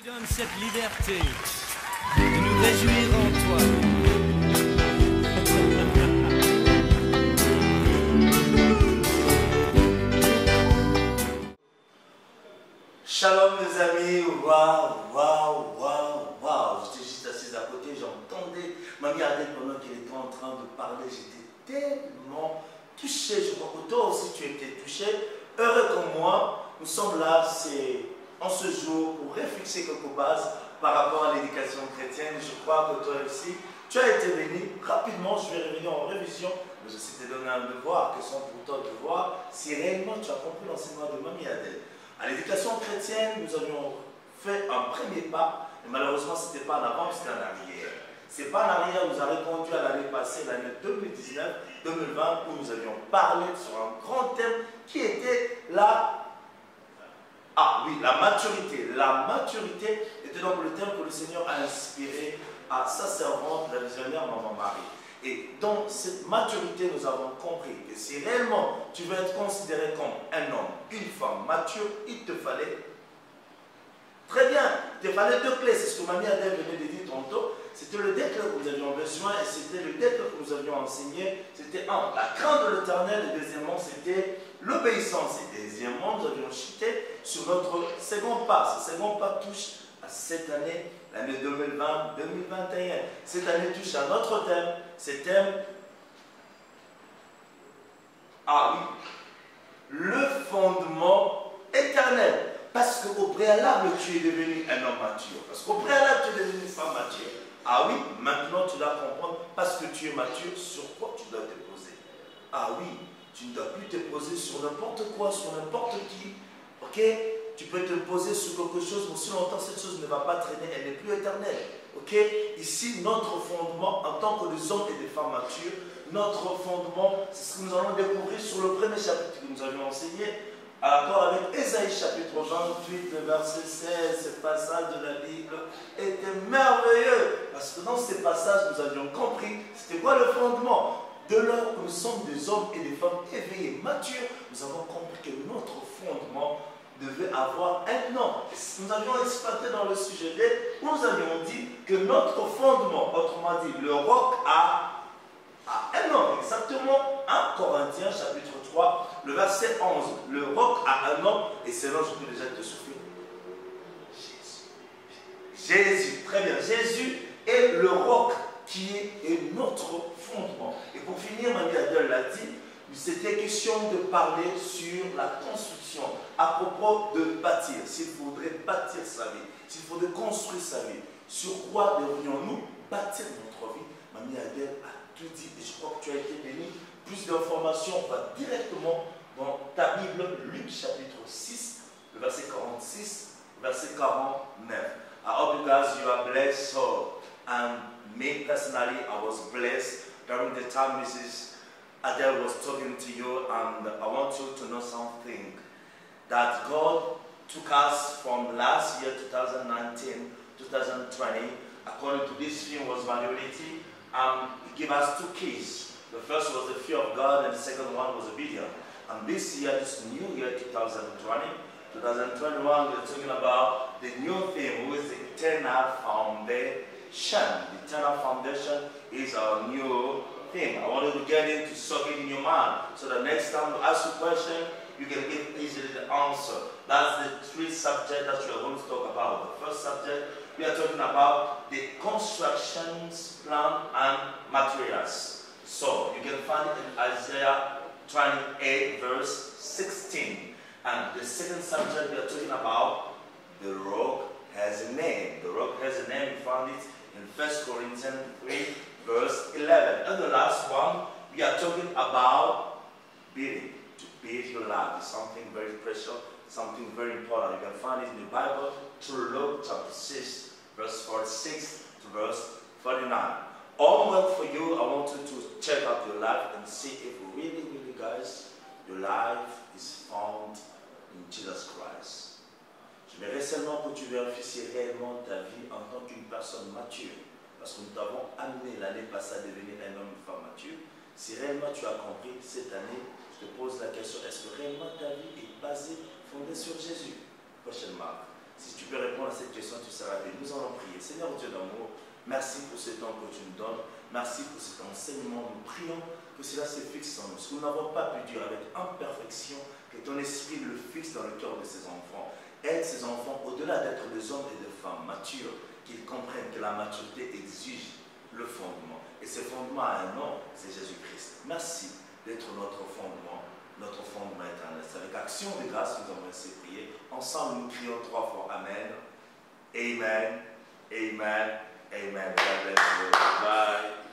donne cette liberté de nous réjouir en toi. Shalom les amis, waouh, waouh, waouh, waouh. J'étais juste assise à côté, j'entendais Mamie Adèle pendant qu'elle était en train de parler. J'étais tellement touché, je crois que toi aussi tu étais touché. Heureux comme moi, nous sommes là, c'est en ce jour pour réfléchir quelques bases par rapport à l'éducation chrétienne. Je crois que toi aussi, tu as été béni. Rapidement, je vais revenir en révision, mais je sais te donner un devoir, que sont pour toi de voir si réellement tu as compris l'enseignement de Mamie Adèle. À l'éducation chrétienne, nous avions fait un premier pas, et malheureusement, ce n'était pas en avant, c'était en arrière. C'est pas en arrière, nous avons conduit à l'année passée, l'année 2019-2020, où nous avions parlé sur un grand thème qui était la maturité. La maturité était donc le thème que le Seigneur a inspiré à sa servante, la visionnaire Maman Marie. Et dans cette maturité, nous avons compris que si réellement tu veux être considéré comme un homme, une femme mature, il te fallait, très bien, il te fallait deux clés. C'est ce que Mamie Adèle venait de dire tantôt. C'était le décret que nous avions besoin et c'était le décret que nous avions enseigné. C'était la crainte de l'Éternel et deuxièmement, c'était l'obéissance. Et deuxièmement, nous avions chuté sur notre second pas. Ce second pas touche à cette année, l'année 2020-2021. Cette année touche à notre thème. Ce thème, le fondement éternel. Parce qu'au préalable, tu es devenu un homme mature. Parce qu'au préalable, tu es devenu une femme mature. Ah oui, maintenant tu dois comprendre, parce que tu es mature, sur quoi tu dois te poser. Ah oui, tu ne dois plus te poser sur n'importe quoi, sur n'importe qui. Ok? Tu peux te poser sur quelque chose, mais si longtemps cette chose ne va pas traîner, elle n'est plus éternelle. Ok? Ici, notre fondement, en tant que des hommes et des femmes matures, notre fondement, c'est ce que nous allons découvrir sur le premier chapitre que nous avions enseigné, à rapport avec Ésaïe chapitre 28, le verset 16, ce passage de la Bible était merveilleux. Parce que dans ces passages, nous avions compris, c'était quoi le fondement? De l'heure que nous sommes des hommes et des femmes éveillés, matures, nous avons compris que notre fondement devait avoir un nom. Nous avions exploité dans le sujet où nous avions dit que notre fondement, autrement dit, le roc a un nom, exactement 1 Corinthiens chapitre 3, le verset 11. Le roc a un nom, et c'est là je peux déjà te souffler. Jésus, très bien. Jésus est le roc qui est notre fondement. Et pour finir, Mamie Adèle l'a dit, c'était question de parler sur la construction, à propos de bâtir, s'il faudrait bâtir sa vie, s'il faudrait construire sa vie, sur quoi devrions-nous bâtir notre vie? Mamie Adèle a tout dit et je crois que tu as été béni. Plus d'informations, on va directement dans ta Bible, Luc chapitre 6, le verset 46, verset 49. I hope you guys, you are blessed. So, me personally, I was blessed during the time Mrs. Adele was talking to you, and I want you to know something, that God took us from last year, 2019, 2020, according to this film was maturity, He gave us two keys. The first was the fear of God, and the second one was obedience. And this year, this new year, 2020, 2021, we're talking about the new theme, which is the eternal foundation. The eternal foundation is our new theme. I want you to get in to soak it in your mind, so that next time we ask you a question, you can give easily the answer. That's the three subjects that we are going to talk about. The first subject, we are talking about the constructions, plan, and materials. So, you can find it in Isaiah 28, verse 16. And the second subject, we are talking about the rock has a name. The rock has a name. We found it in 1 Corinthians 3, verse 11. And the last one, we are talking about building. To build your life is something very precious, something very important. You can find it in the Bible through Luke chapter 6, verse 46 to verse 49. All well for you, I want you to check out your life and see if really, guys, your life is found in Jesus Christ. J'aimerais seulement que tu vérifies réellement ta vie en tant qu'une personne mature. Parce que nous t'avons amené l'année passée à devenir un homme, une femme mature. Si réellement tu as compris cette année, je te pose la question, est-ce que réellement ta vie est basée, fondée sur Jésus? Prochainement. Si tu peux répondre à cette question, tu sera béni. Nous allons prier. Seigneur Dieu d'amour, merci pour ce temps que tu nous donnes. Merci pour cet enseignement. Nous prions que cela se fixe en nous. Ce que nous n'avons pas pu dire avec imperfection, que ton esprit le fixe dans le cœur de ces enfants. Aide ces enfants, au-delà d'être des hommes et des femmes matures, qu'ils comprennent que la maturité exige le fondement. Et ce fondement a un nom, c'est Jésus-Christ. Merci d'être notre fondement éternel. C'est avec action de grâce que nous avons essayé de prier. Ensemble, nous crions 3 fois Amen. Amen. Amen. Amen. God bless you. Bye.